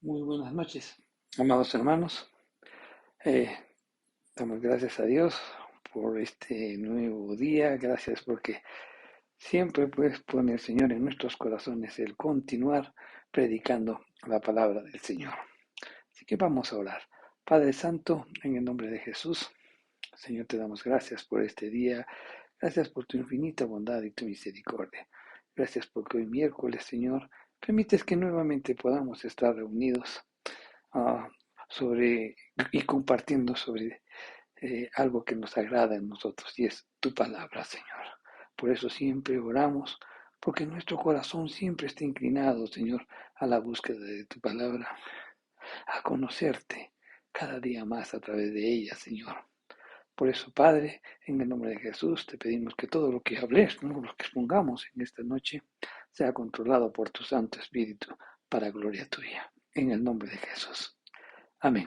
Muy buenas noches, amados hermanos. Eh, Damos gracias a Dios por este nuevo día. Gracias porque siempre pues pone el Señor en nuestros corazones el continuar predicando la palabra del Señor. Así que vamos a orar. Padre Santo, en el nombre de Jesús, Señor, te damos gracias por este día. Gracias por tu infinita bondad y tu misericordia. Gracias porque hoy miércoles, Señor, permites que nuevamente podamos estar reunidos ah, sobre y compartiendo sobre algo que nos agrada en nosotros y es tu palabra, Señor. Por eso siempre oramos, porque nuestro corazón siempre está inclinado, Señor, a la búsqueda de tu palabra, a conocerte cada día más a través de ella, Señor. Por eso, Padre, en el nombre de Jesús, te pedimos que todo lo que hables, ¿no? Lo que expongamos en esta noche, sea controlado por tu Santo Espíritu para gloria tuya. En el nombre de Jesús. Amén.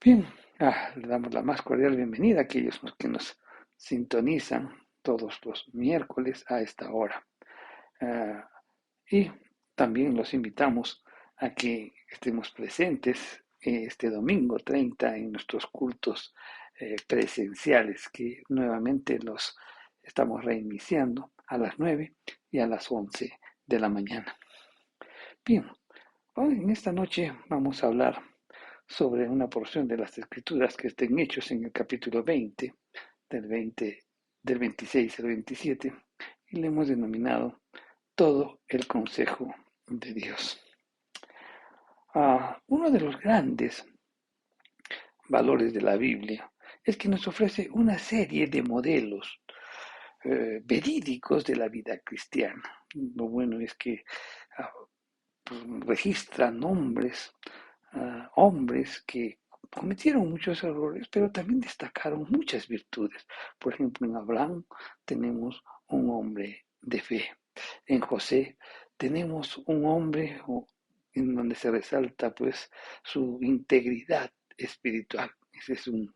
Bien, le damos la más cordial bienvenida a aquellos que nos sintonizan todos los miércoles a esta hora. Ah, y también los invitamos a que estemos presentes este domingo 30 en nuestros cultos presenciales, que nuevamente los estamos reiniciando a las 9 y a las 11 de la mañana. Bien, hoy en esta noche vamos a hablar sobre una porción de las escrituras que estén hechos en el capítulo 20, del 26 al 27, y le hemos denominado todo el consejo de Dios. Uno de los grandes valores de la Biblia es que nos ofrece una serie de modelos verídicos de la vida cristiana. Lo bueno es que ah, pues, registra nombres, hombres que cometieron muchos errores, pero también destacaron muchas virtudes. Por ejemplo, en Abraham tenemos un hombre de fe. En José tenemos un hombre en donde se resalta pues su integridad espiritual. Ese es un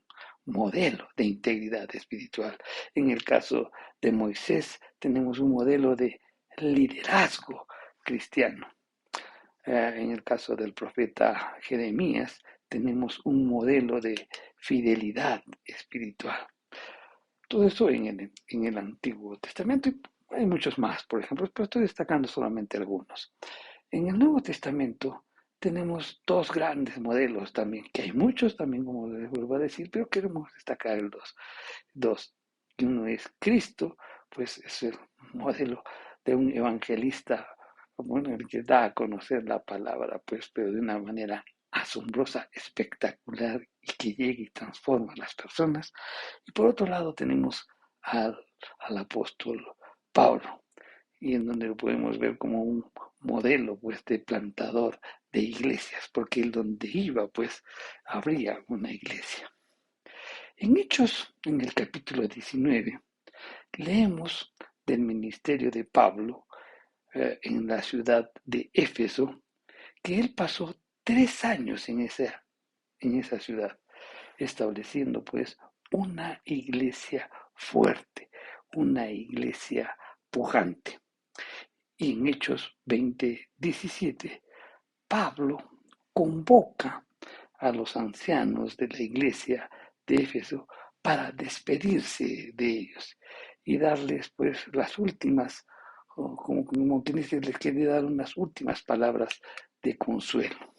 modelo de integridad espiritual. En el caso de Moisés tenemos un modelo de liderazgo cristiano. En el caso del profeta Jeremías, tenemos un modelo de fidelidad espiritual. Todo eso en el Antiguo Testamento y hay muchos más, por ejemplo, pero estoy destacando solamente algunos. En el Nuevo Testamento tenemos dos grandes modelos también, que hay muchos también, como les vuelvo a decir, pero queremos destacar dos. Uno es Cristo, pues es el modelo de un evangelista, bueno, el que da a conocer la palabra, pues, pero de una manera asombrosa, espectacular y que llega y transforma a las personas. Y por otro lado tenemos al apóstol Pablo, y en donde lo podemos ver como un modelo pues de plantador de iglesias, porque él donde iba pues habría una iglesia. En Hechos, en el capítulo 19, leemos del ministerio de Pablo en la ciudad de Éfeso, que él pasó 3 años en esa ciudad, estableciendo pues una iglesia fuerte, una iglesia pujante. Y en Hechos 20:17, Pablo convoca a los ancianos de la iglesia de Éfeso para despedirse de ellos y darles pues las últimas, como que dice, les quiere dar unas últimas palabras de consuelo.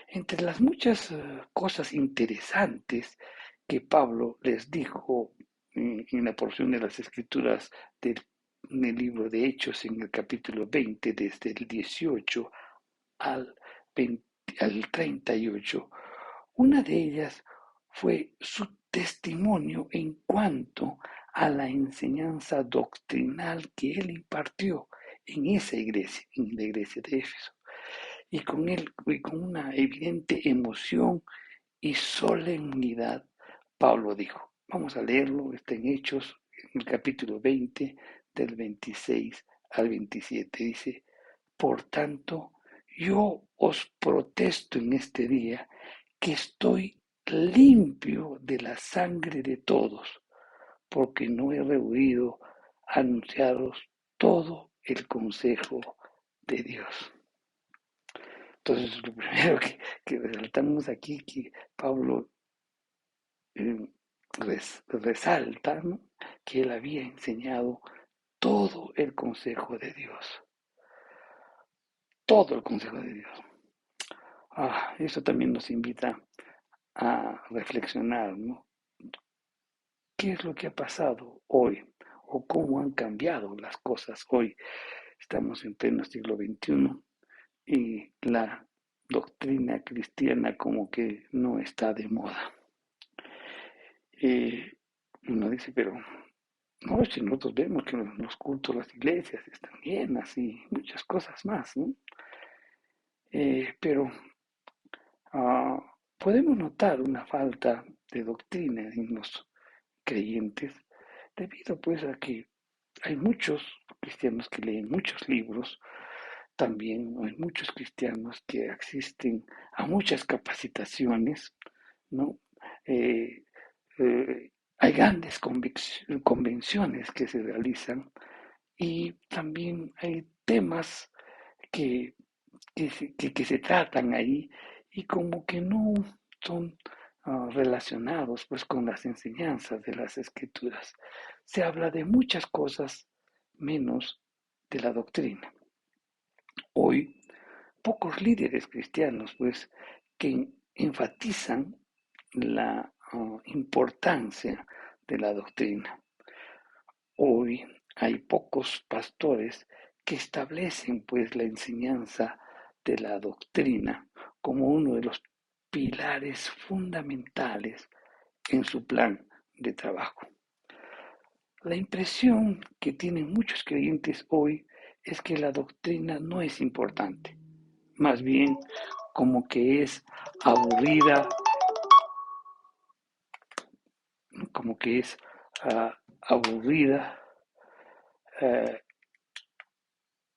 Entre las muchas cosas interesantes que Pablo les dijo en la porción de las escrituras del libro de Hechos en el capítulo 20, desde el 18 al, 20 al 38, una de ellas fue su testimonio en cuanto a la enseñanza doctrinal que él impartió en esa iglesia, en la iglesia de Éfeso. Y con una evidente emoción y solemnidad, Pablo dijo, vamos a leerlo, está en Hechos, en el capítulo 20, del 26 al 27, dice, por tanto, yo os protesto en este día que estoy limpio de la sangre de todos, porque no he rehuido anunciaros todo el consejo de Dios. Entonces, lo primero que resaltamos aquí, que Pablo eh, resalta, ¿no? Que él había enseñado todo el consejo de Dios, todo el consejo de Dios. Eso también nos invita a reflexionar, ¿no? ¿Qué es lo que ha pasado hoy? ¿O cómo han cambiado las cosas hoy? Estamos en pleno siglo XXI y la doctrina cristiana como que no está de moda. Uno dice, pero no, si nosotros vemos que los cultos, las iglesias están llenas y muchas cosas más, ¿no? Pero ah, podemos notar una falta de doctrina en los creyentes debido pues a que hay muchos cristianos que leen muchos libros, también hay muchos cristianos que asisten a muchas capacitaciones, ¿no? Eh, hay grandes convenciones que se realizan y también hay temas que, que se tratan ahí y como que no son relacionados pues con las enseñanzas de las escrituras. Se habla de muchas cosas menos de la doctrina. Hoy, pocos líderes cristianos pues que enfatizan la importancia de la doctrina. Hoy hay pocos pastores que establecen pues la enseñanza de la doctrina como uno de los pilares fundamentales en su plan de trabajo. La impresión que tienen muchos creyentes hoy es que la doctrina no es importante, más bien como que es aburrida, como que es aburrida, uh,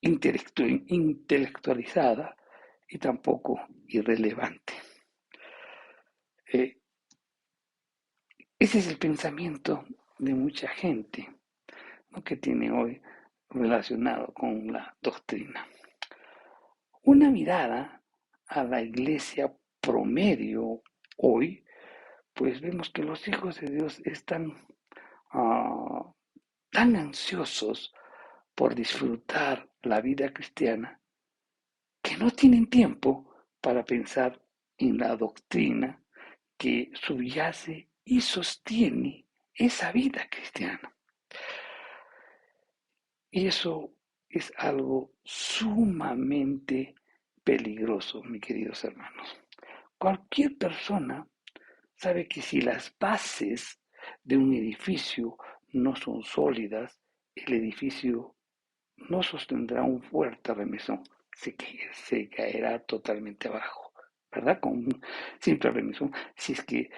intelectualizada y tampoco irrelevante. Eh, Ese es el pensamiento de mucha gente, ¿no? Que tiene hoy relacionado con la doctrina. Una mirada a la iglesia promedio hoy, pues vemos que los hijos de Dios están uh, tan ansiosos por disfrutar la vida cristiana que no tienen tiempo para pensar en la doctrina que subyace y sostiene esa vida cristiana. Y eso es algo sumamente peligroso, mis queridos hermanos. Cualquier persona sabe que si las bases de un edificio no son sólidas, el edificio no sostendrá un fuerte remesón, se caerá totalmente abajo, ¿verdad? Con un simple remesón, si es que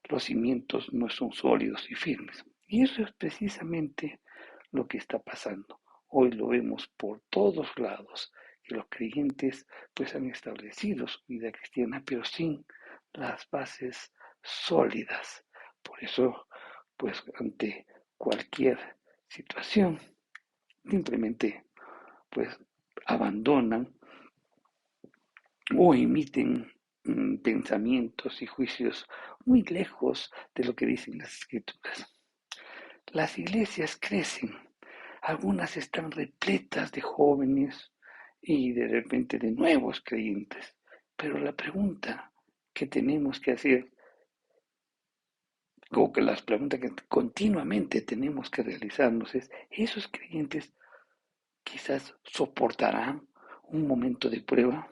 los cimientos no son sólidos y firmes. Y eso es precisamente lo que está pasando. Hoy lo vemos por todos lados, que los creyentes pues han establecido su vida cristiana, pero sin las bases sólidas. Por eso, pues ante cualquier situación, simplemente pues abandonan o emiten pensamientos y juicios muy lejos de lo que dicen las escrituras. Las iglesias crecen, algunas están repletas de jóvenes y de repente de nuevos creyentes, pero la pregunta que tenemos que hacer, o que las preguntas que continuamente tenemos que realizarnos es, ¿esos creyentes quizás soportarán un momento de prueba?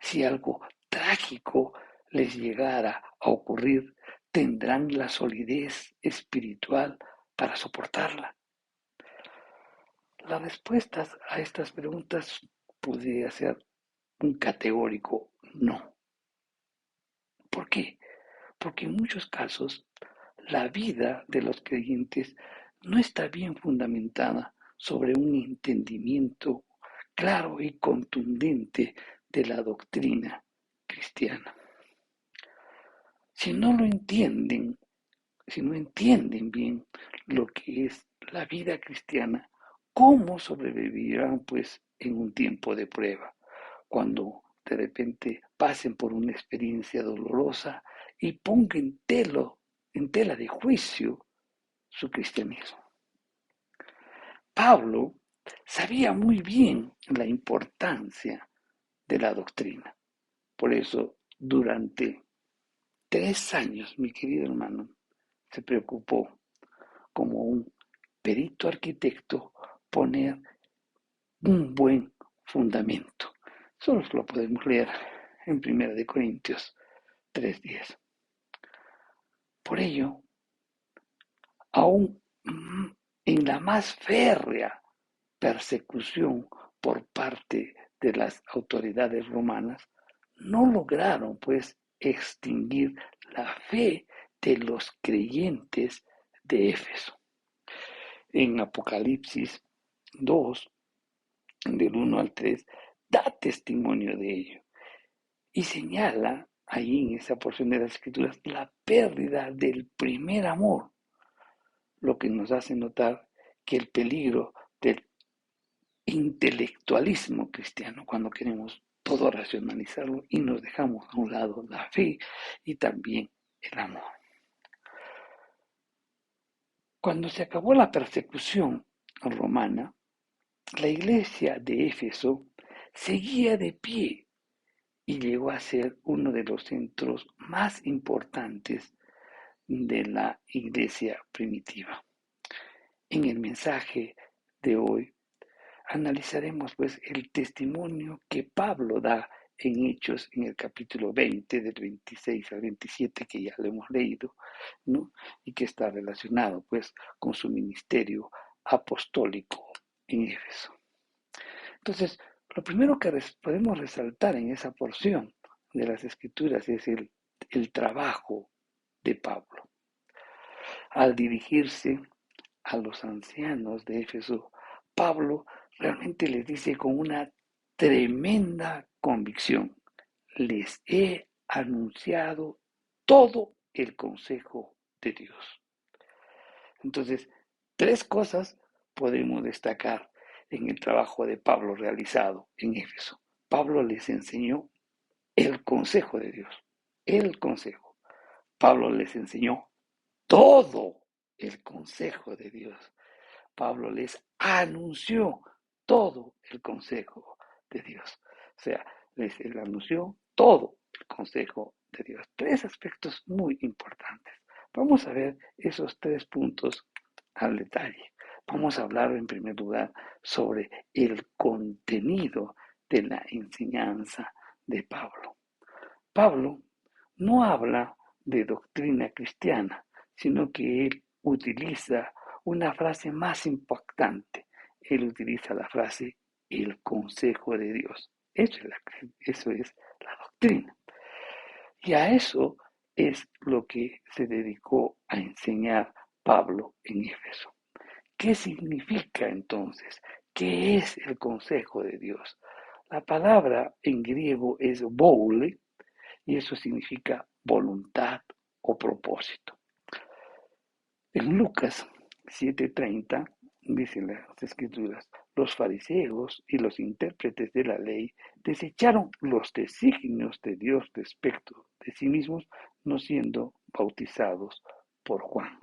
Si algo trágico les llegara a ocurrir, ¿tendrán la solidez espiritual para soportarla? La respuesta a estas preguntas podría ser un categórico no. ¿Por qué? Porque en muchos casos la vida de los creyentes no está bien fundamentada sobre un entendimiento claro y contundente de la doctrina cristiana. Si no lo entienden, si no entienden bien lo que es la vida cristiana, ¿cómo sobrevivirán pues en un tiempo de prueba? cuando de repente pasen por una experiencia dolorosa y pongan en tela de juicio su cristianismo. Pablo sabía muy bien la importancia de la doctrina. Por eso, durante 3 años, mi querido hermano, se preocupó como un perito arquitecto poner un buen fundamento. Solo lo podemos leer en 1 Corintios 3:10. Por ello, aún en la más férrea persecución por parte de las autoridades romanas, no lograron pues extinguir la fe de los creyentes de Éfeso. En Apocalipsis 2, del 1 al 3, da testimonio de ello y señala ahí en esa porción de las Escrituras la pérdida del primer amor, lo que nos hace notar que el peligro del intelectualismo cristiano, cuando queremos todo racionalizarlo y nos dejamos a un lado la fe y también el amor. Cuando se acabó la persecución romana, la iglesia de Éfeso seguía de pie y llegó a ser uno de los centros más importantes de la iglesia primitiva. En el mensaje de hoy analizaremos pues el testimonio que Pablo da en Hechos en el capítulo 20, del 26 al 27, que ya lo hemos leído, ¿no? Y que está relacionado pues con su ministerio apostólico en Éfeso. Entonces, lo primero que podemos resaltar en esa porción de las Escrituras es el trabajo de Pablo. Al dirigirse a los ancianos de Éfeso, Pablo realmente les dice con una tremenda convicción: les he anunciado todo el consejo de Dios. Entonces, 3 cosas podemos destacar en el trabajo de Pablo realizado en Éfeso. Pablo les enseñó el consejo de Dios, el consejo. Pablo les enseñó todo el consejo de Dios. Pablo les anunció todo el consejo de Dios. O sea, les anunció todo el consejo de Dios. 3 aspectos muy importantes. Vamos a ver esos 3 puntos al detalle. Vamos a hablar en primer lugar sobre el contenido de la enseñanza de Pablo. Pablo no habla de doctrina cristiana, sino que él utiliza una frase más impactante. Él utiliza la frase el consejo de Dios. Eso es la doctrina. Y a eso es lo que se dedicó a enseñar Pablo en Éfeso. ¿Qué significa entonces? ¿Qué es el consejo de Dios? La palabra en griego es boule y eso significa voluntad o propósito. En Lucas 7:30 dicen las escrituras: los fariseos y los intérpretes de la ley desecharon los designios de Dios respecto de sí mismos, no siendo bautizados por Juan.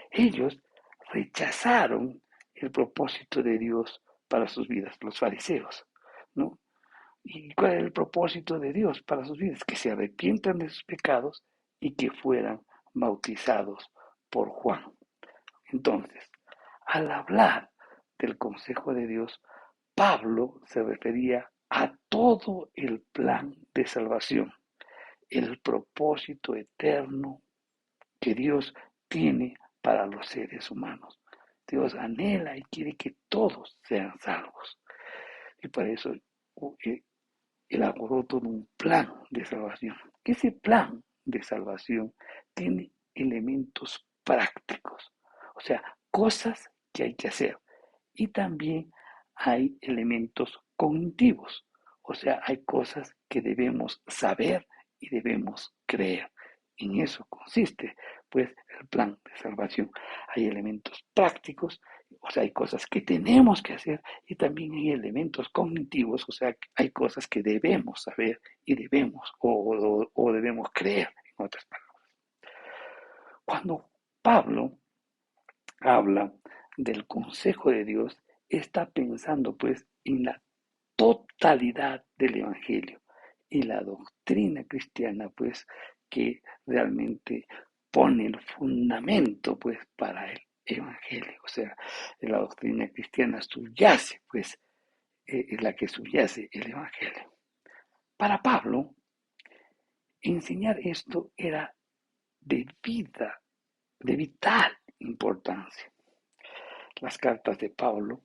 Ellos rechazaron el propósito de Dios para sus vidas, los fariseos, ¿no? ¿Y cuál es el propósito de Dios para sus vidas? Que se arrepientan de sus pecados y que fueran bautizados por Juan. Entonces, al hablar del consejo de Dios, Pablo se refería a todo el plan de salvación, el propósito eterno que Dios tiene para los seres humanos. Dios anhela y quiere que todos sean salvos. Y para eso elaboró todo un plan de salvación. Ese plan de salvación tiene elementos prácticos, o sea, cosas que hay que hacer. Y también hay elementos cognitivos, o sea, hay cosas que debemos saber y debemos creer. En eso consiste, pues, el plan de salvación. Hay elementos prácticos O sea, hay cosas que tenemos que hacer y también hay elementos cognitivos, o sea, hay cosas que debemos saber y debemos o debemos creer, en otras palabras. Cuando Pablo habla del consejo de Dios, está pensando pues en la totalidad del Evangelio y la doctrina cristiana pues que realmente pone el fundamento pues para el Evangelio. O sea, la doctrina cristiana subyace pues es la que subyace el Evangelio. Para Pablo, enseñar esto era de vida, de vital importancia. Las cartas de Pablo,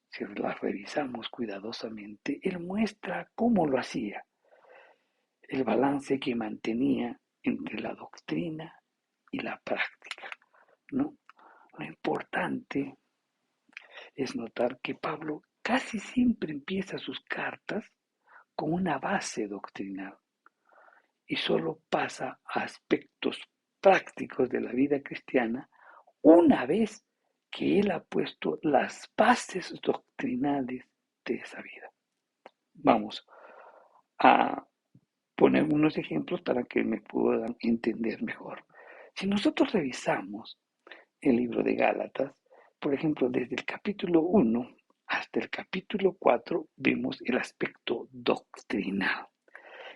si las revisamos cuidadosamente, él muestra cómo lo hacía, el balance que mantenía entre la doctrina y la práctica, ¿no? Lo importante es notar que Pablo casi siempre empieza sus cartas con una base doctrinal y solo pasa a aspectos prácticos de la vida cristiana una vez que él ha puesto las bases doctrinales de esa vida. Vamos a poner unos ejemplos para que me puedan entender mejor. Si nosotros revisamos el libro de Gálatas, por ejemplo, desde el capítulo 1 hasta el capítulo 4 vemos el aspecto doctrinal.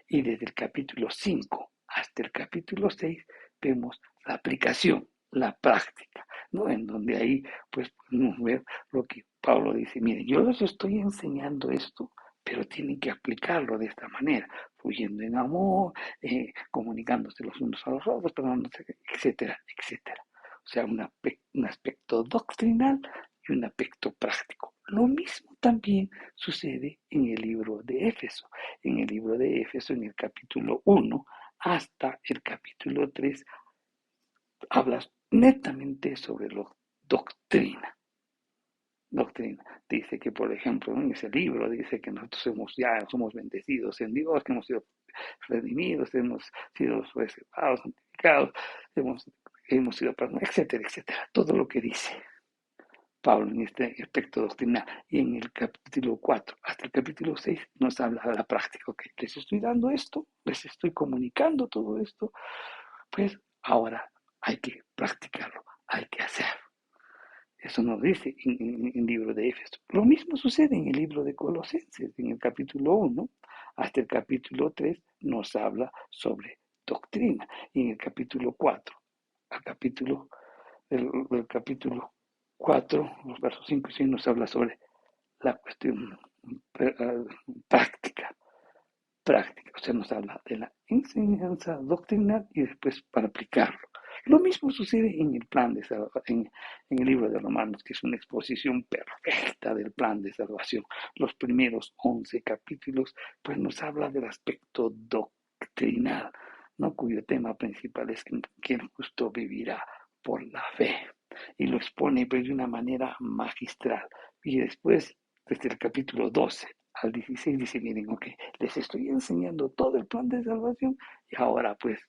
Y desde el capítulo 5 hasta el capítulo 6 vemos la aplicación, la práctica, ¿no? En donde ahí pues podemos ver lo que Pablo dice, miren, yo les estoy enseñando esto, pero tienen que aplicarlo de esta manera, fluyendo en amor, comunicándose los unos a los otros, etcétera, etcétera. O sea, un aspecto doctrinal y un aspecto práctico. Lo mismo también sucede en el libro de Éfeso. En el libro de Éfeso, en el capítulo 1 hasta el capítulo 3, hablas netamente sobre la doctrina. Doctrina. Dice que, por ejemplo, en ese libro dice que nosotros somos bendecidos en Dios, que hemos sido redimidos, hemos sido reservados, santificados, hemos sido perdonados, etcétera, etcétera. Todo lo que dice Pablo en este aspecto doctrinal. Y en el capítulo 4 hasta el capítulo 6 nos habla de la práctica. Ok, les estoy dando esto, les estoy comunicando todo esto, pues ahora hay que practicarlo, hay que hacerlo. Eso nos dice en el libro de Éfeso. Lo mismo sucede en el libro de Colosenses, en el capítulo 1 hasta el capítulo 3 nos habla sobre doctrina. Y en el capítulo 4 al capítulo, el capítulo 4, los versos 5 y 6 nos habla sobre la cuestión práctica. Práctica, o sea, nos habla de la enseñanza doctrinal y después para aplicarlo. Lo mismo sucede en el plan de en el libro de Romanos, que es una exposición perfecta del plan de salvación. Los primeros 11 capítulos, pues nos habla del aspecto doctrinal, ¿no? Cuyo tema principal es que el justo vivirá por la fe. Y lo expone pues, de una manera magistral. Y después, desde el capítulo 12 al 16 dice, miren, ok, les estoy enseñando todo el plan de salvación y ahora pues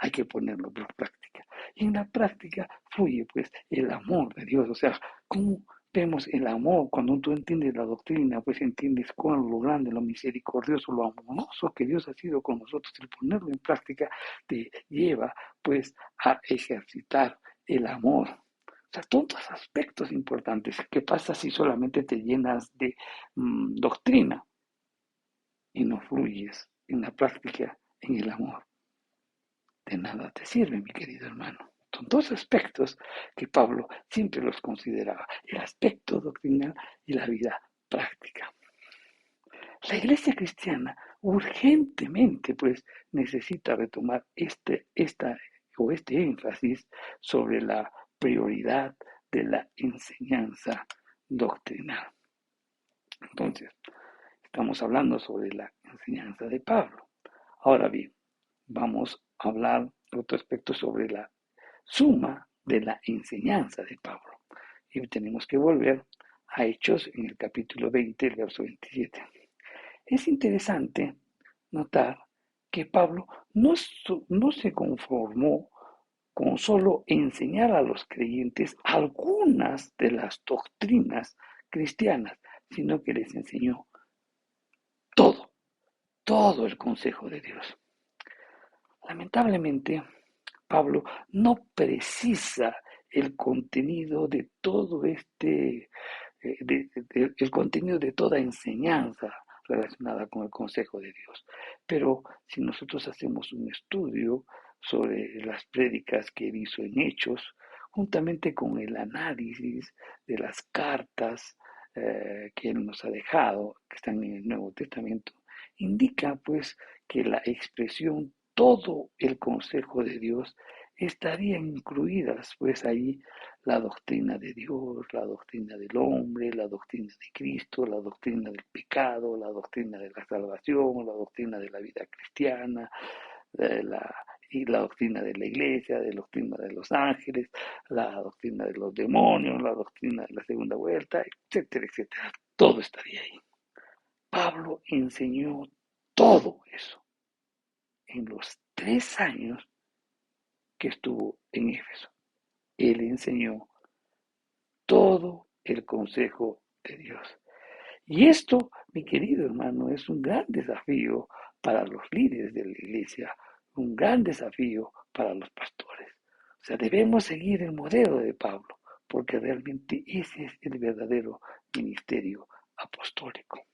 hay que ponerlo por práctica. Y en la práctica fluye pues el amor de Dios, o sea, ¿cómo vemos el amor? Cuando tú entiendes la doctrina, pues entiendes cuán lo grande, lo misericordioso, lo amoroso que Dios ha sido con nosotros. El ponerlo en práctica te lleva pues a ejercitar el amor. O sea, todos aspectos importantes. ¿Qué pasa si solamente te llenas de doctrina y no fluyes en la práctica, en el amor? De nada te sirve, mi querido hermano. Son dos aspectos que Pablo siempre los consideraba, el aspecto doctrinal y la vida práctica. La iglesia cristiana urgentemente pues necesita retomar este énfasis sobre la prioridad de la enseñanza doctrinal. Entonces, estamos hablando sobre la enseñanza de Pablo. Ahora bien, vamos a hablar de otro aspecto sobre la suma de la enseñanza de Pablo. Y tenemos que volver a Hechos en el capítulo 20, el verso 27. Es interesante notar que Pablo no se conformó con solo enseñar a los creyentes algunas de las doctrinas cristianas, sino que les enseñó todo, todo el consejo de Dios. Lamentablemente, Pablo no precisa el contenido de todo el contenido de toda enseñanza relacionada con el consejo de Dios. Pero si nosotros hacemos un estudio sobre las prédicas que él hizo en Hechos, juntamente con el análisis de las cartas que él nos ha dejado, que están en el Nuevo Testamento, indica pues que la expresión todo el consejo de Dios estaría incluidas pues ahí la doctrina de Dios, la doctrina del hombre, la doctrina de Cristo, la doctrina del pecado, la doctrina de la salvación, la doctrina de la vida cristiana, la, y la doctrina de la iglesia, la doctrina de los ángeles, la doctrina de los demonios, la doctrina de la segunda vuelta, etcétera, etcétera. Todo estaría ahí. Pablo enseñó todo eso en los 3 años que estuvo en Éfeso. Él enseñó todo el consejo de Dios. Y esto, mi querido hermano, es un gran desafío para los líderes de la iglesia, un gran desafío para los pastores. O sea, debemos seguir el modelo de Pablo, porque realmente ese es el verdadero ministerio apostólico.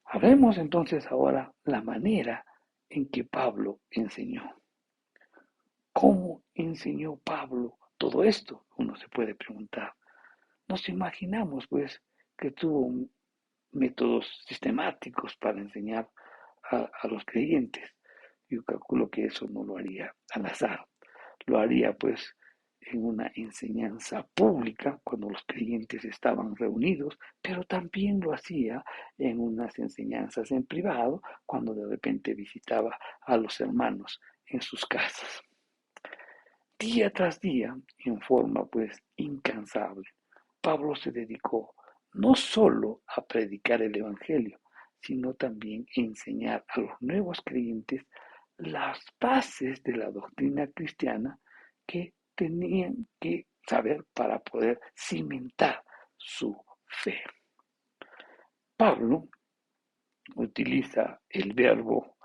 Hablemos entonces ahora la manera en que Pablo enseñó. ¿Cómo enseñó Pablo todo esto? Uno se puede preguntar. Nos imaginamos, pues, que tuvo métodos sistemáticos para enseñar a los creyentes. Yo calculo que eso no lo haría al azar. Lo haría, pues, en una enseñanza pública, cuando los creyentes estaban reunidos, pero también lo hacía en unas enseñanzas en privado, cuando de repente visitaba a los hermanos en sus casas. Día tras día, en forma pues incansable, Pablo se dedicó no solo a predicar el Evangelio, sino también a enseñar a los nuevos creyentes las bases de la doctrina cristiana que tenían que saber para poder cimentar su fe. Pablo utiliza el verbo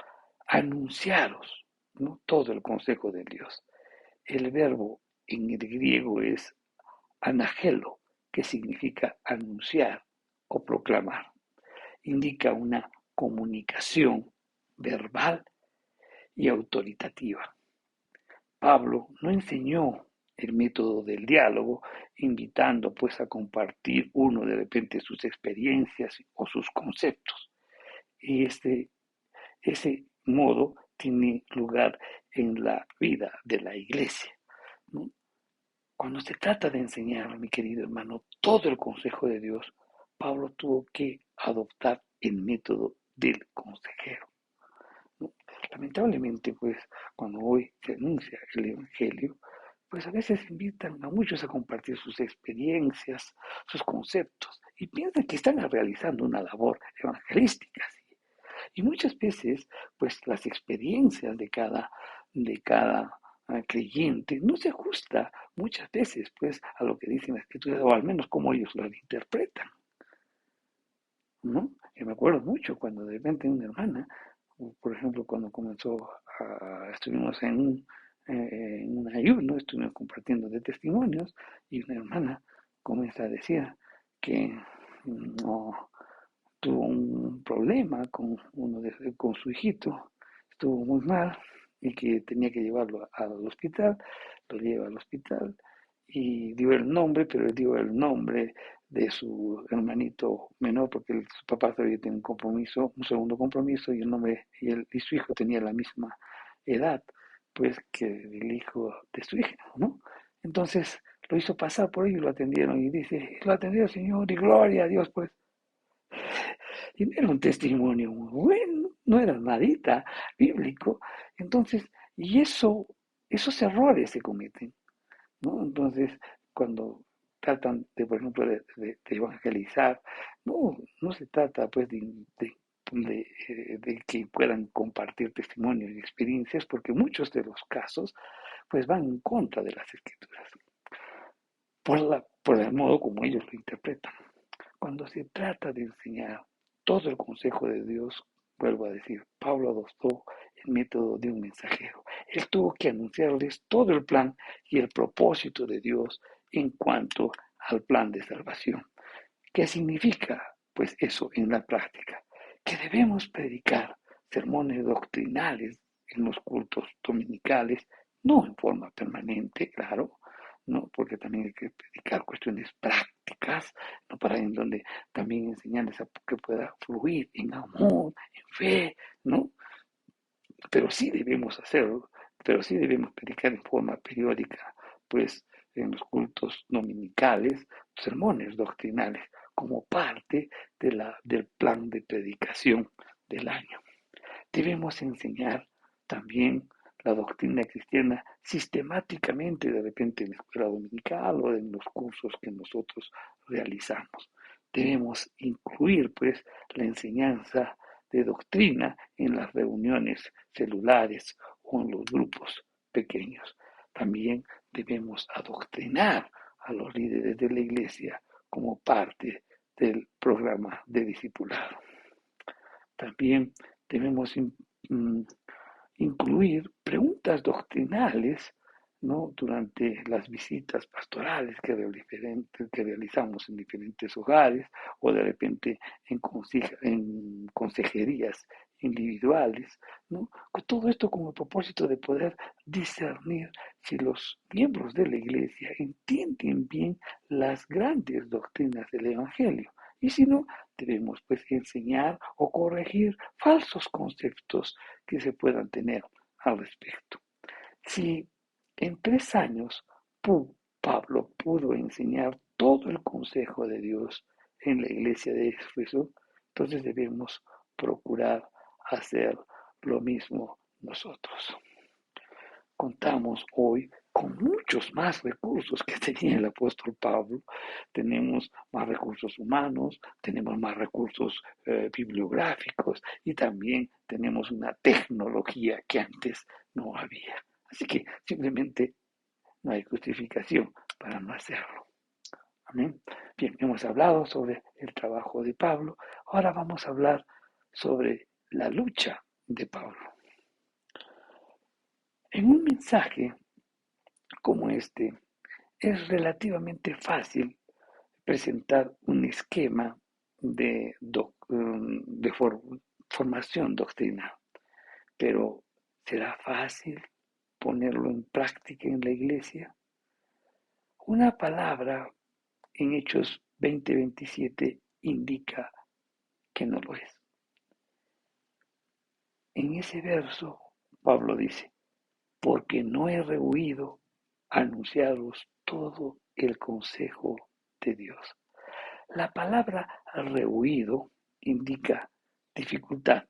anunciaros, ¿no? Todo el consejo de Dios. El verbo en el griego es anagelo, que significa anunciar o proclamar. Indica una comunicación verbal y autoritativa. Pablo no enseñó el método del diálogo, invitando pues a compartir uno de repente sus experiencias o sus conceptos. Y ese modo tiene lugar en la vida de la iglesia, ¿no? Cuando se trata de enseñar, mi querido hermano, todo el consejo de Dios, Pablo tuvo que adoptar el método del consejero, ¿no? Lamentablemente, pues, cuando hoy se anuncia el Evangelio, pues a veces invitan a muchos a compartir sus experiencias, sus conceptos, y piensan que están realizando una labor evangelística, ¿sí? Y muchas veces, pues, las experiencias de cada creyente no se ajusta muchas veces, pues, a lo que dicen las escrituras, o al menos como ellos lo interpretan, ¿no? Yo me acuerdo mucho cuando de repente una hermana, por ejemplo, cuando estuvimos en un ayuno, estuvimos compartiendo de testimonios, y una hermana comienza a decir que no tuvo un problema con su hijito, estuvo muy mal y que tenía que llevarlo al hospital, lo lleva al hospital y dio el nombre, pero él dio el nombre de su hermanito menor porque su papá todavía tiene un compromiso, un segundo compromiso y el nombre y su hijo tenía la misma edad, pues que el hijo de su hija, ¿no? Entonces lo hizo pasar por ello y lo atendieron y dice, lo atendió el Señor y gloria a Dios, pues. Y no era un testimonio muy bueno, no era nadita bíblico. Entonces, y esos errores se cometen, ¿no? Entonces, cuando tratan de, por ejemplo, de evangelizar, no se trata pues de de que puedan compartir testimonios y experiencias, porque muchos de los casos pues van en contra de las escrituras, por el modo como ellos lo interpretan. Cuando se trata de enseñar todo el consejo de Dios, vuelvo a decir, Pablo adoptó el método de un mensajero. Él tuvo que anunciarles todo el plan y el propósito de Dios en cuanto al plan de salvación. ¿Qué significa, pues, eso en la práctica? Que debemos predicar sermones doctrinales en los cultos dominicales, no en forma permanente, claro, ¿no? Porque también hay que predicar cuestiones prácticas, ¿no? Para en donde también enseñarles a que pueda fluir en amor, en fe, ¿no? Pero sí debemos hacerlo, pero sí debemos predicar en forma periódica, pues en los cultos dominicales, sermones doctrinales, como parte del plan de predicación del año. Debemos enseñar también la doctrina cristiana sistemáticamente, de repente en la escuela dominical o en los cursos que nosotros realizamos. Debemos incluir, pues, la enseñanza de doctrina en las reuniones celulares o en los grupos pequeños. También debemos adoctrinar a los líderes de la iglesia como parte del programa de discipulado. También debemos incluir preguntas doctrinales, ¿no? Durante las visitas pastorales que realizamos en diferentes hogares o de repente en consejerías individuales, ¿no? Con todo esto con el propósito de poder discernir si los miembros de la iglesia entienden bien las grandes doctrinas del Evangelio. Y si no, debemos pues enseñar o corregir falsos conceptos que se puedan tener al respecto. Si en 3 años Pablo pudo enseñar todo el consejo de Dios en la iglesia de Éfeso, entonces debemos procurar hacer lo mismo nosotros. Contamos hoy con muchos más recursos que tenía el apóstol Pablo. Tenemos más recursos humanos, tenemos más recursos bibliográficos y también tenemos una tecnología que antes no había. Así que simplemente no hay justificación para no hacerlo. Amén. Bien, hemos hablado sobre el trabajo de Pablo. Ahora vamos a hablar sobre la lucha de Pablo. En un mensaje como este, es relativamente fácil presentar un esquema de formación doctrinal, pero ¿será fácil ponerlo en práctica en la iglesia? Una palabra en Hechos 20:27 indica que no lo es. En ese verso, Pablo dice, porque no he rehuido anunciaros todo el consejo de Dios. La palabra rehuido indica dificultad.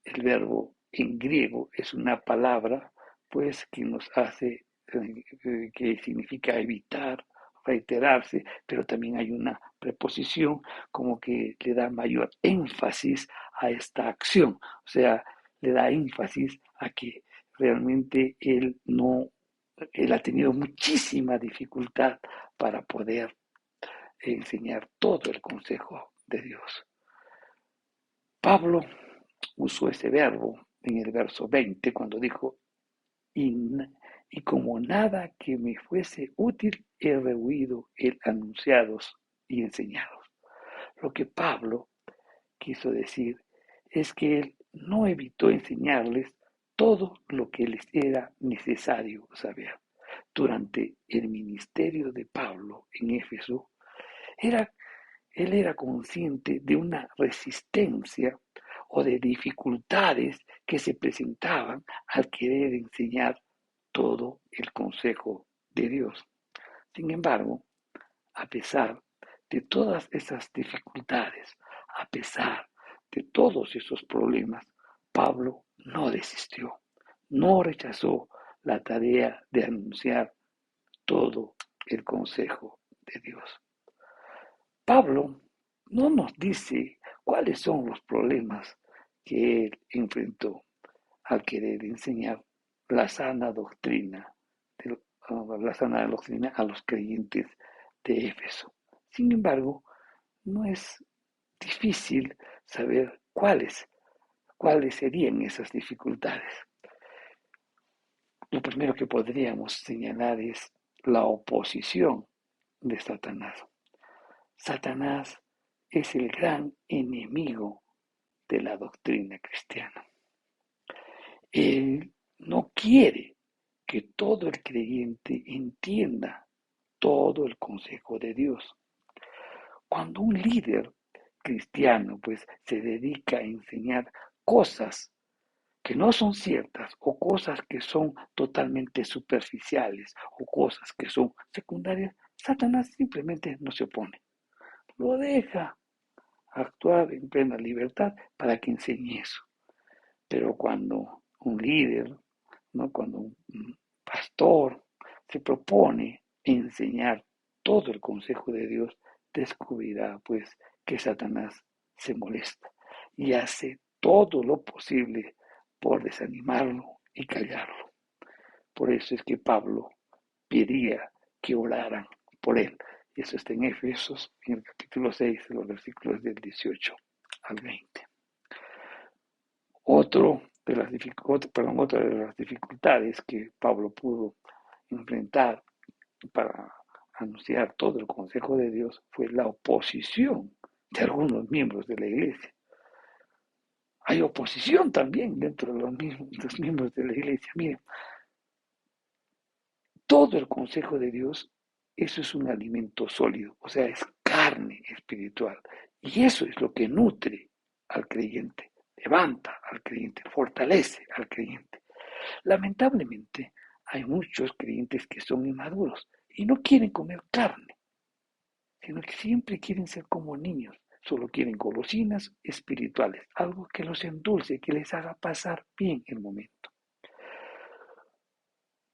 El verbo en griego es una palabra pues que nos hace, que significa evitar, reiterarse, pero también hay una preposición como que le da mayor énfasis a esta acción, o sea, le da énfasis a que realmente él ha tenido muchísima dificultad para poder enseñar todo el consejo de Dios. Pablo usó ese verbo en el verso 20 cuando dijo, y como nada que me fuese útil he rehuido el anunciados y enseñados. Lo que Pablo quiso decir es que él no evitó enseñarles todo lo que les era necesario saber. Durante el ministerio de Pablo en Éfeso, él era consciente de una resistencia o de dificultades que se presentaban al querer enseñar todo el consejo de Dios. Sin embargo, a pesar de todas esas dificultades, a pesar de todos esos problemas, Pablo no desistió, no rechazó la tarea de anunciar todo el consejo de Dios. Pablo no nos dice ¿Cuáles son los problemas que él enfrentó al querer enseñar la sana doctrina, la sana doctrina a los creyentes de Éfeso? Sin embargo, no es difícil saber cuáles serían esas dificultades. Lo primero que podríamos señalar es la oposición de Satanás. Satanás es el gran enemigo de la doctrina cristiana. Él no quiere que todo el creyente entienda todo el consejo de Dios. Cuando un líder cristiano pues se dedica a enseñar cosas que no son ciertas o cosas que son totalmente superficiales o cosas que son secundarias, Satanás simplemente no se opone. Lo deja actuar en plena libertad para que enseñe eso. Pero cuando un líder, ¿no? Cuando un pastor se propone enseñar todo el consejo de Dios, descubrirá pues que Satanás se molesta y hace todo lo posible por desanimarlo y callarlo. Por eso es que Pablo pedía que oraran por él. Y eso está en Efesios, en el capítulo 6, los versículos del 18 al 20. Otra de las dificultades que Pablo pudo enfrentar para anunciar todo el consejo de Dios fue la oposición de algunos miembros de la iglesia. Hay oposición también dentro de los miembros de la iglesia. Miren, todo el consejo de Dios, eso es un alimento sólido, o sea, es carne espiritual. Y eso es lo que nutre al creyente, levanta al creyente, fortalece al creyente. Lamentablemente, hay muchos creyentes que son inmaduros y no quieren comer carne, sino que siempre quieren ser como niños. Solo quieren golosinas espirituales, algo que los endulce, que les haga pasar bien el momento.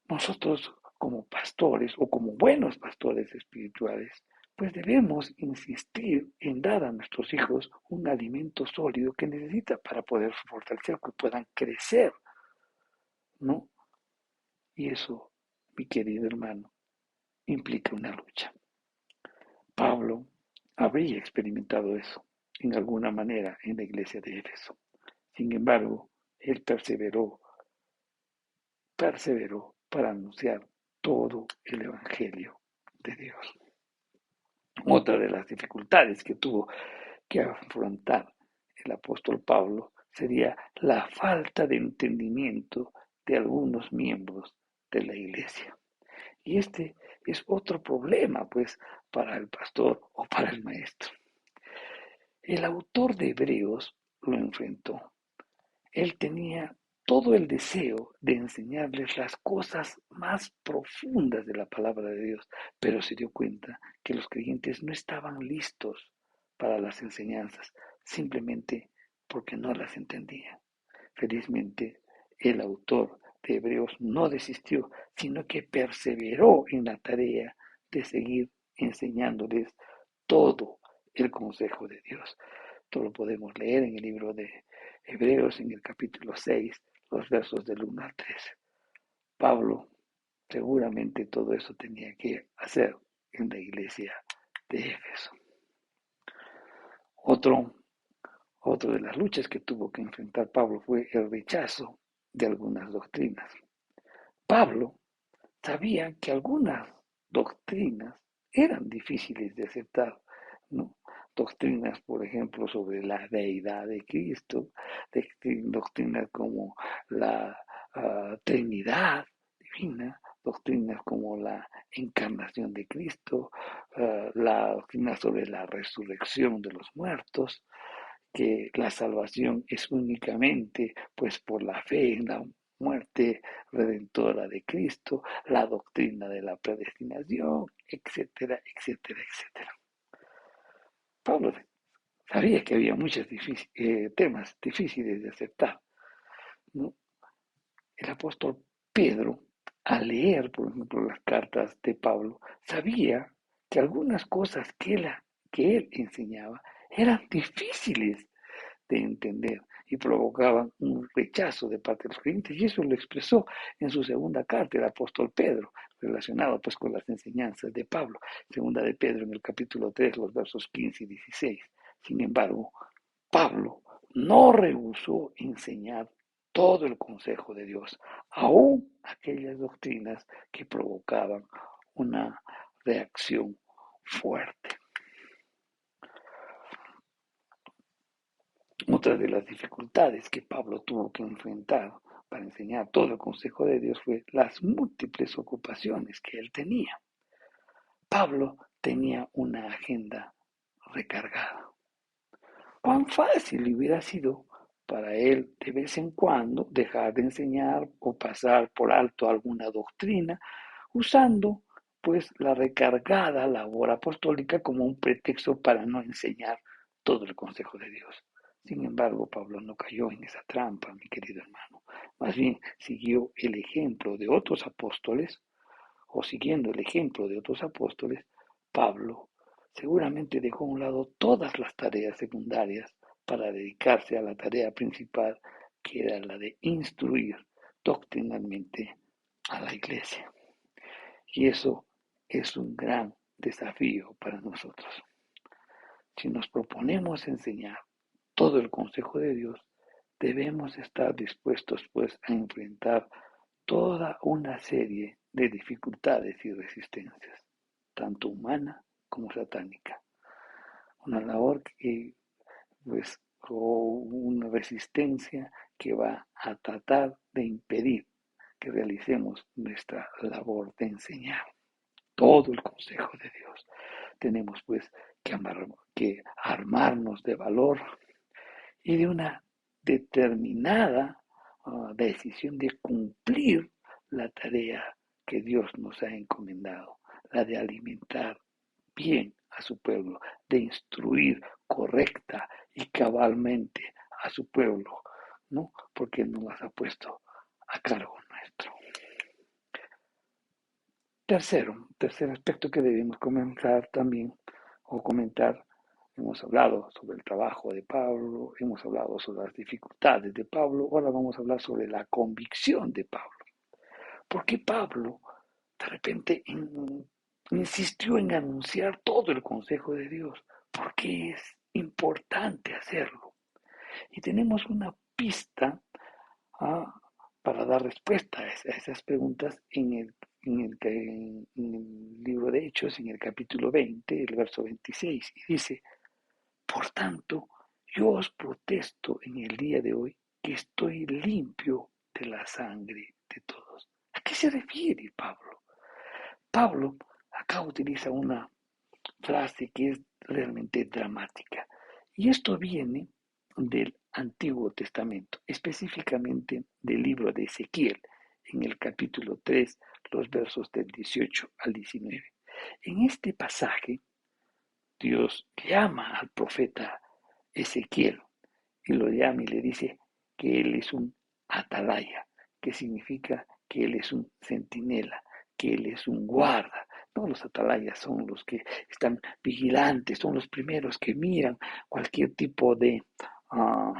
Nosotros como pastores o como buenos pastores espirituales, pues debemos insistir en dar a nuestros hijos un alimento sólido que necesitan para poder fortalecer, que puedan crecer, ¿no? Y eso, mi querido hermano, implica una lucha. Pablo habría experimentado eso en alguna manera en la iglesia de Éfeso. Sin embargo, él perseveró para anunciar todo el Evangelio de Dios. Otra de las dificultades que tuvo que afrontar el apóstol Pablo sería la falta de entendimiento de algunos miembros de la iglesia. Y este es otro problema, pues, para el pastor o para el maestro. El autor de Hebreos lo enfrentó. Él tenía todo el deseo de enseñarles las cosas más profundas de la palabra de Dios, pero se dio cuenta que los creyentes no estaban listos para las enseñanzas, simplemente porque no las entendían. Felizmente, el autor de Hebreos no desistió, sino que perseveró en la tarea de seguir enseñándoles todo el consejo de Dios. Esto lo podemos leer en el libro de Hebreos, en el capítulo 6, los versos del 1 al 13. Pablo seguramente todo eso tenía que hacer en la iglesia de Éfeso. Otra de las luchas que tuvo que enfrentar Pablo fue el rechazo de algunas doctrinas. Pablo sabía que algunas doctrinas eran difíciles de aceptar, ¿no? Doctrinas, por ejemplo, sobre la deidad de Cristo, doctrinas como la Trinidad divina, doctrinas como la encarnación de Cristo, la doctrina sobre la resurrección de los muertos, que la salvación es únicamente pues por la fe en la muerte redentora de Cristo, la doctrina de la predestinación, etcétera, etcétera, etcétera. Pablo sabía que había muchos temas difíciles de aceptar, ¿no? El apóstol Pedro, al leer, por ejemplo, las cartas de Pablo, sabía que algunas cosas que él enseñaba eran difíciles de entender y provocaban un rechazo de parte de los creyentes. Y eso lo expresó en su segunda carta el apóstol Pedro, relacionado pues con las enseñanzas de Pablo. Segunda de Pedro en el capítulo 3, los versos 15 y 16. Sin embargo, Pablo no rehusó enseñar todo el consejo de Dios, aún aquellas doctrinas que provocaban una reacción fuerte. Otra de las dificultades que Pablo tuvo que enfrentar para enseñar todo el consejo de Dios fue las múltiples ocupaciones que él tenía. Pablo tenía una agenda recargada. Cuán fácil hubiera sido para él de vez en cuando dejar de enseñar o pasar por alto alguna doctrina, usando pues la recargada labor apostólica como un pretexto para no enseñar todo el consejo de Dios. Sin embargo, Pablo no cayó en esa trampa, mi querido hermano. Más bien siguió el ejemplo de otros apóstoles, o siguiendo el ejemplo de otros apóstoles, Pablo seguramente dejó a un lado todas las tareas secundarias para dedicarse a la tarea principal, que era la de instruir doctrinalmente a la iglesia. Y eso es un gran desafío para nosotros. Si nos proponemos enseñar todo el consejo de Dios, debemos estar dispuestos pues a enfrentar toda una serie de dificultades y resistencias, tanto humana como satánica. Una labor que pues o una resistencia que va a tratar de impedir que realicemos nuestra labor de enseñar todo el consejo de Dios. Tenemos pues que armarnos de valor y de una determinada decisión de cumplir la tarea que Dios nos ha encomendado, la de alimentar bien a su pueblo, de instruir correcta y cabalmente a su pueblo, ¿no? Porque nos las ha puesto a cargo nuestro. Tercer aspecto que debemos comentar también, o comentar, hemos hablado sobre el trabajo de Pablo, hemos hablado sobre las dificultades de Pablo, ahora vamos a hablar sobre la convicción de Pablo. ¿Por qué Pablo de repente insistió en anunciar todo el consejo de Dios? Porque es importante hacerlo. Y tenemos una pista ah, para dar respuesta a esas preguntas en el libro de Hechos, en el capítulo 20, el verso 26, y dice: por tanto, yo os protesto en el día de hoy que estoy limpio de la sangre de todos. ¿A qué se refiere Pablo? Pablo acá utiliza una frase que es realmente dramática. Y esto viene del Antiguo Testamento, específicamente del libro de Ezequiel, en el capítulo 3, los versos del 18 al 19. En este pasaje, Dios llama al profeta Ezequiel y lo llama y le dice que él es un atalaya, que significa que él es un centinela, que él es un guarda. No, los atalayas son los que están vigilantes, son los primeros que miran cualquier tipo de uh,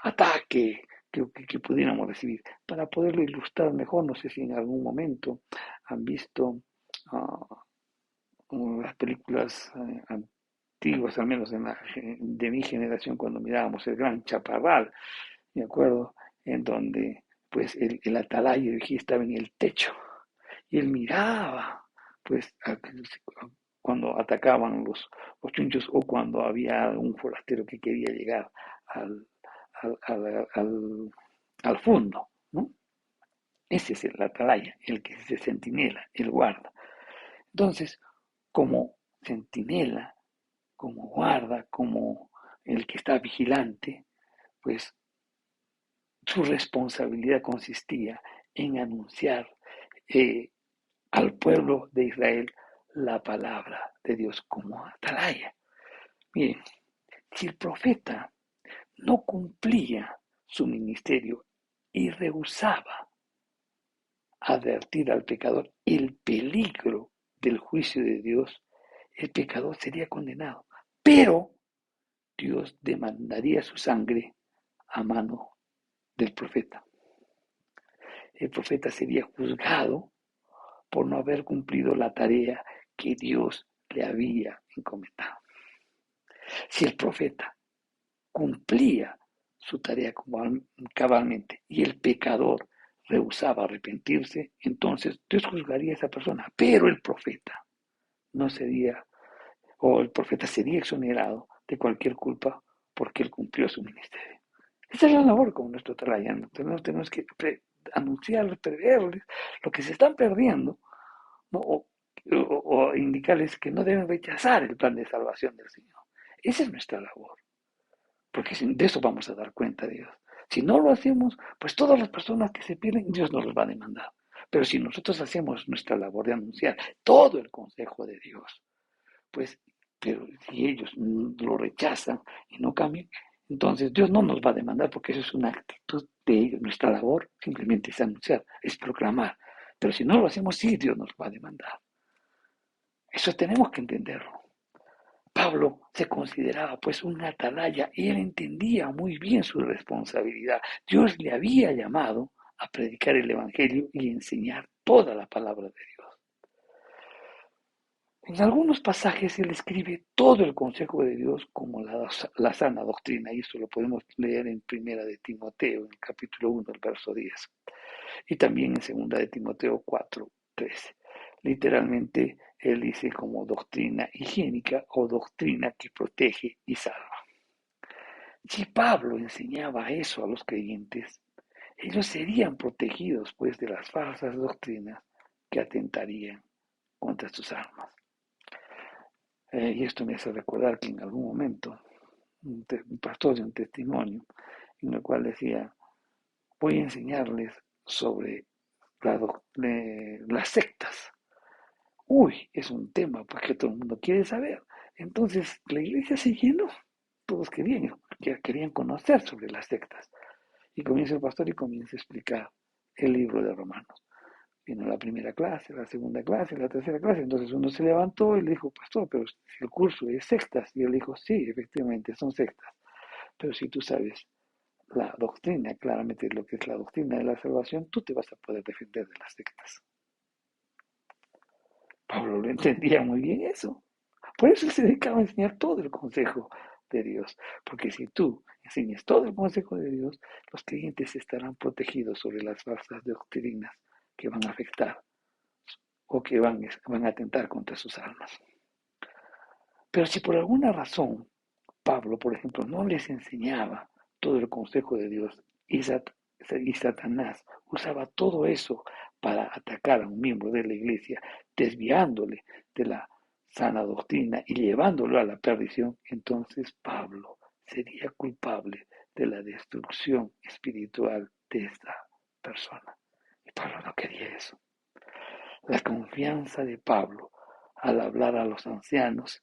ataque que pudiéramos recibir. Para poderlo ilustrar mejor, no sé si en algún momento han visto las películas antiguas, al menos de mi generación, cuando mirábamos El Gran Chaparral, me acuerdo, en donde pues el atalaya estaba en el techo y él miraba pues cuando atacaban los chunchos o cuando había un forastero que quería llegar al, al fondo, ¿no? Ese es el atalaya, el que se centinela, el guarda. Entonces, como centinela, como guarda, como el que está vigilante, pues su responsabilidad consistía en anunciar eh, al pueblo de Israel la palabra de Dios como atalaya. Miren, si el profeta no cumplía su ministerio y rehusaba advertir al pecador el peligro del juicio de Dios, el pecador sería condenado, pero Dios demandaría su sangre a mano del profeta. El profeta sería juzgado por no haber cumplido la tarea que Dios le había encomendado. Si el profeta cumplía su tarea cabalmente y el pecador rehusaba arrepentirse, entonces Dios juzgaría a esa persona, pero el profeta no sería, o el profeta sería exonerado de cualquier culpa porque él cumplió su ministerio. Esa es la labor como nuestro trabajo. Tenemos que anunciarles, preverles lo que se están perdiendo, ¿no? O indicarles que no deben rechazar el plan de salvación del Señor. Esa es nuestra labor, porque de eso vamos a dar cuenta a Dios. Si no lo hacemos, pues todas las personas que se pierden, Dios nos los va a demandar. Pero si nosotros hacemos nuestra labor de anunciar todo el consejo de Dios, pues, pero si ellos lo rechazan y no cambian, entonces Dios no nos va a demandar porque eso es una actitud de ellos. Nuestra labor simplemente es anunciar, es proclamar. Pero si no lo hacemos, sí, Dios nos va a demandar. Eso tenemos que entenderlo. Pablo se consideraba pues un atalaya y él entendía muy bien su responsabilidad. Dios le había llamado a predicar el Evangelio y enseñar toda la palabra de Dios. En algunos pasajes él escribe todo el consejo de Dios como la sana doctrina, y eso lo podemos leer en Primera de Timoteo, en el capítulo 1, el verso 10, y también en Segunda de Timoteo 4, 13. Literalmente él dice como doctrina higiénica o doctrina que protege y salva. Si Pablo enseñaba eso a los creyentes, ellos serían protegidos pues de las falsas doctrinas que atentarían contra sus almas. Y esto me hace recordar que en algún momento un pastor dio un testimonio en el cual decía, voy a enseñarles sobre las sectas. Uy, es un tema pues, que todo el mundo quiere saber. Entonces la iglesia se llenó. Todos querían conocer sobre las sectas. Y comienza el pastor y comienza a explicar el libro de Romanos. Vino la primera clase, la segunda clase, la tercera clase. Entonces uno se levantó y le dijo, pastor, pero si el curso es sectas. Y él dijo, sí, efectivamente, son sectas. Pero si tú sabes la doctrina, claramente lo que es la doctrina de la salvación, tú te vas a poder defender de las sectas. Pablo lo entendía muy bien eso. Por eso se dedicaba a enseñar todo el consejo de Dios. Porque si tú enseñas todo el consejo de Dios, los creyentes estarán protegidos sobre las falsas doctrinas que van a afectar o que van a atentar contra sus almas. Pero si por alguna razón Pablo, por ejemplo, no les enseñaba todo el consejo de Dios y Satanás usaba todo eso para atacar a un miembro de la iglesia, desviándole de la sana doctrina y llevándolo a la perdición, entonces Pablo sería culpable de la destrucción espiritual de esta persona. Y Pablo no quería eso. La confianza de Pablo al hablar a los ancianos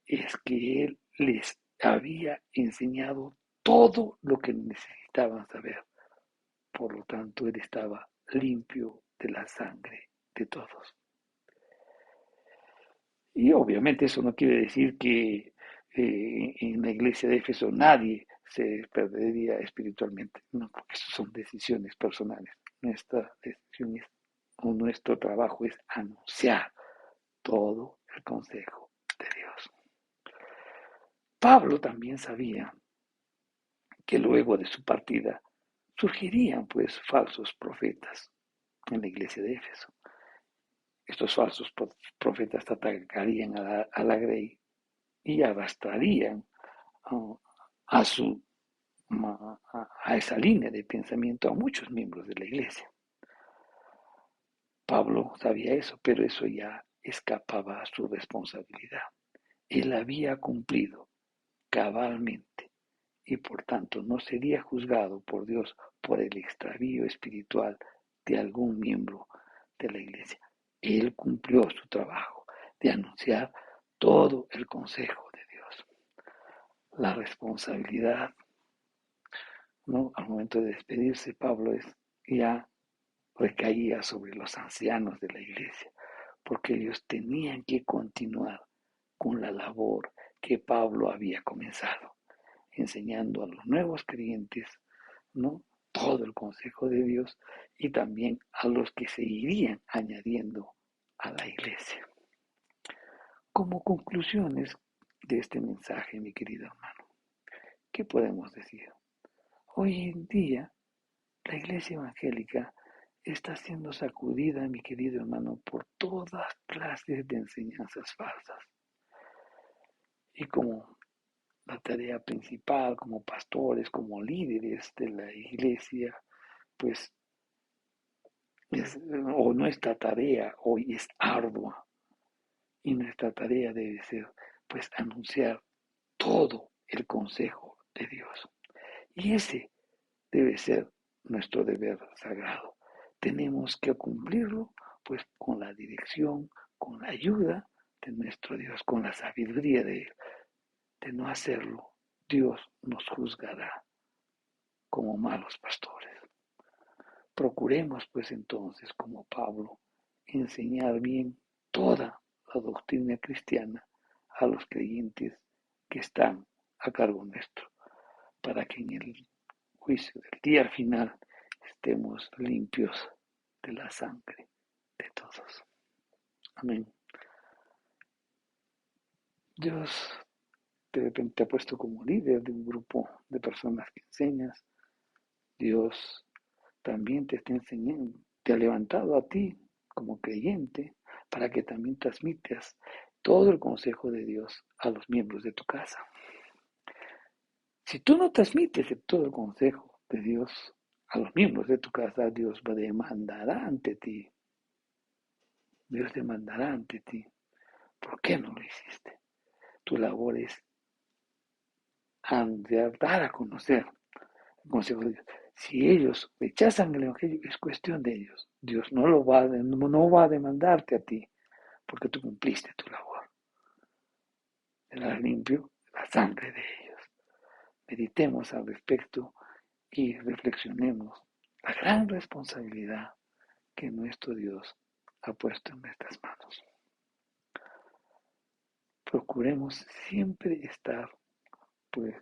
es que él les había enseñado todo lo que necesitaban saber. Por lo tanto, él estaba limpio de la sangre de todos. Y obviamente eso no quiere decir que en la iglesia de Éfeso nadie se perdería espiritualmente, no, porque eso son decisiones personales. Nuestra decisión o nuestro trabajo es anunciar todo el consejo de Dios. Pablo también sabía que luego de su partida surgirían pues falsos profetas en la iglesia de Éfeso. Estos falsos profetas atacarían a la grey y arrastrarían uh, a, su, a esa línea de pensamiento a muchos miembros de la iglesia. Pablo sabía eso, pero eso ya escapaba a su responsabilidad. Él había cumplido cabalmente y por tanto no sería juzgado por Dios por el extravío espiritual de algún miembro de la iglesia. Él cumplió su trabajo de anunciar todo el consejo de Dios. La responsabilidad, ¿no? Al momento de despedirse, Pablo ya recaía sobre los ancianos de la iglesia, porque ellos tenían que continuar con la labor que Pablo había comenzado, enseñando a los nuevos creyentes, ¿no?, todo el consejo de Dios y también a los que se irían añadiendo a la iglesia. Como conclusiones de este mensaje, mi querido hermano, ¿qué podemos decir? Hoy en día, la iglesia evangélica está siendo sacudida, mi querido hermano, por todas clases de enseñanzas falsas. Y como la tarea principal, como pastores, como líderes de la iglesia, pues nuestra tarea hoy es ardua, y nuestra tarea debe ser, pues, anunciar todo el consejo de Dios. Y ese debe ser nuestro deber sagrado. Tenemos que cumplirlo, pues, con la dirección, con la ayuda de nuestro Dios, con la sabiduría de Él. De no hacerlo, Dios nos juzgará como malos pastores. Procuremos, pues, entonces, como Pablo, enseñar bien toda la doctrina cristiana a los creyentes que están a cargo nuestro, para que en el juicio del día final estemos limpios de la sangre de todos. Amén. Dios de repente te ha puesto como líder de un grupo de personas que enseñas. Dios también te está enseñando, te ha levantado a ti como creyente para que también transmitas todo el consejo de Dios a los miembros de tu casa. Si tú no transmites todo el consejo de Dios a los miembros de tu casa, Dios demandará ante ti. Dios demandará ante ti. ¿Por qué no lo hiciste? Tu labor es dar a conocer el consejo de Dios. Si ellos rechazan el Evangelio, es cuestión de ellos. Dios no va a demandarte a ti, porque tú cumpliste tu labor. Serás limpio la sangre de ellos. Meditemos al respecto y reflexionemos la gran responsabilidad que nuestro Dios ha puesto en nuestras manos. Procuremos siempre estar, pues,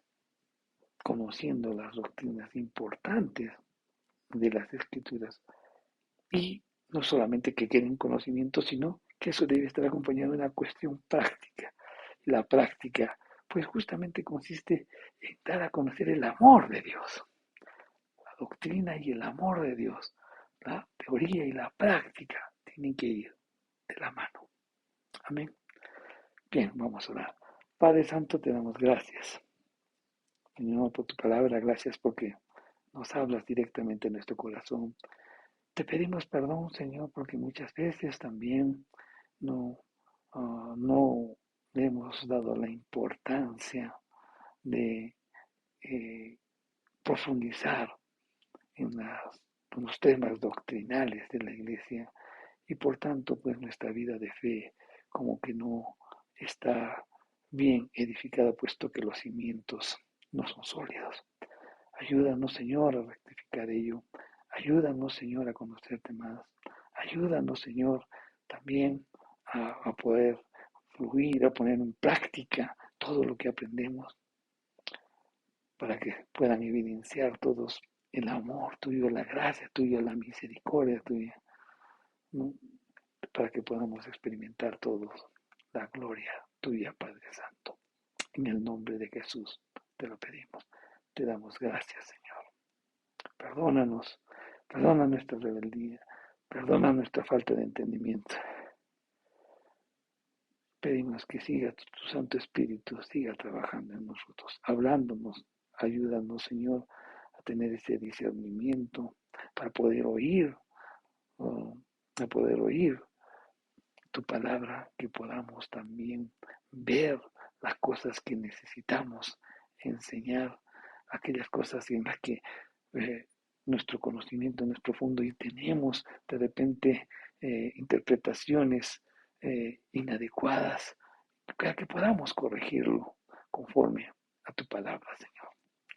conociendo las doctrinas importantes de las Escrituras, y no solamente que queden conocimiento, sino que eso debe estar acompañado de una cuestión práctica. La práctica, pues, justamente consiste en dar a conocer el amor de Dios, la doctrina y el amor de Dios. La teoría y la práctica tienen que ir de la mano. Amén. Bien, vamos a orar. Padre Santo, te damos gracias, Señor, por tu palabra. Gracias porque nos hablas directamente en nuestro corazón. Te pedimos perdón, Señor, porque muchas veces también no, no le hemos dado la importancia de profundizar en los temas doctrinales de la iglesia, y por tanto, pues, nuestra vida de fe como que no está bien edificada, puesto que los cimientos no son sólidos. Ayúdanos, Señor, a rectificar ello. Ayúdanos, Señor, a conocerte más. Ayúdanos, Señor, también a poder fluir, a poner en práctica todo lo que aprendemos, para que puedan evidenciar todos el amor tuyo, la gracia tuya, la misericordia tuya, ¿no?, para que podamos experimentar todos la gloria tuya, Padre Santo. En el nombre de Jesús te lo pedimos. Te damos gracias, Señor. Perdónanos, perdona nuestra rebeldía, perdona nuestra falta de entendimiento. Pedimos que siga tu Santo Espíritu, siga trabajando en nosotros, hablándonos. Ayúdanos, Señor, a tener ese discernimiento para poder oír, a poder oír tu palabra, que podamos también ver las cosas que necesitamos enseñar, aquellas cosas en las que nuestro conocimiento no es profundo y tenemos de repente interpretaciones inadecuadas, para que podamos corregirlo conforme a tu palabra, Señor.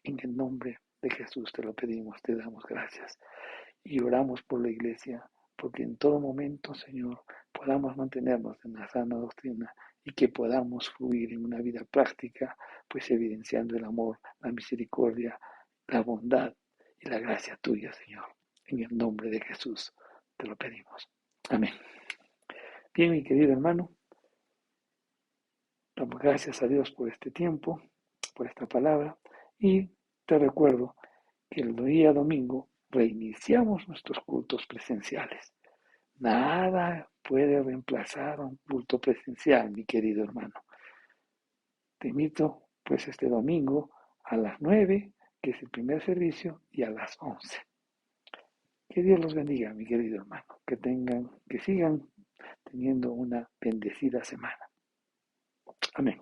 En el nombre de Jesús te lo pedimos, te damos gracias y oramos por la iglesia, porque en todo momento, Señor, podamos mantenernos en la sana doctrina y que podamos fluir en una vida práctica, pues evidenciando el amor, la misericordia, la bondad y la gracia tuya, Señor. En el nombre de Jesús te lo pedimos. Amén. Bien, mi querido hermano, damos gracias a Dios por este tiempo, por esta palabra, y te recuerdo que el día domingo reiniciamos nuestros cultos presenciales. Nada puede reemplazar a un culto presencial, mi querido hermano. Te invito pues este domingo a las 9, que es el primer servicio, y a las 11. Que Dios los bendiga, mi querido hermano. Que sigan teniendo una bendecida semana. Amén.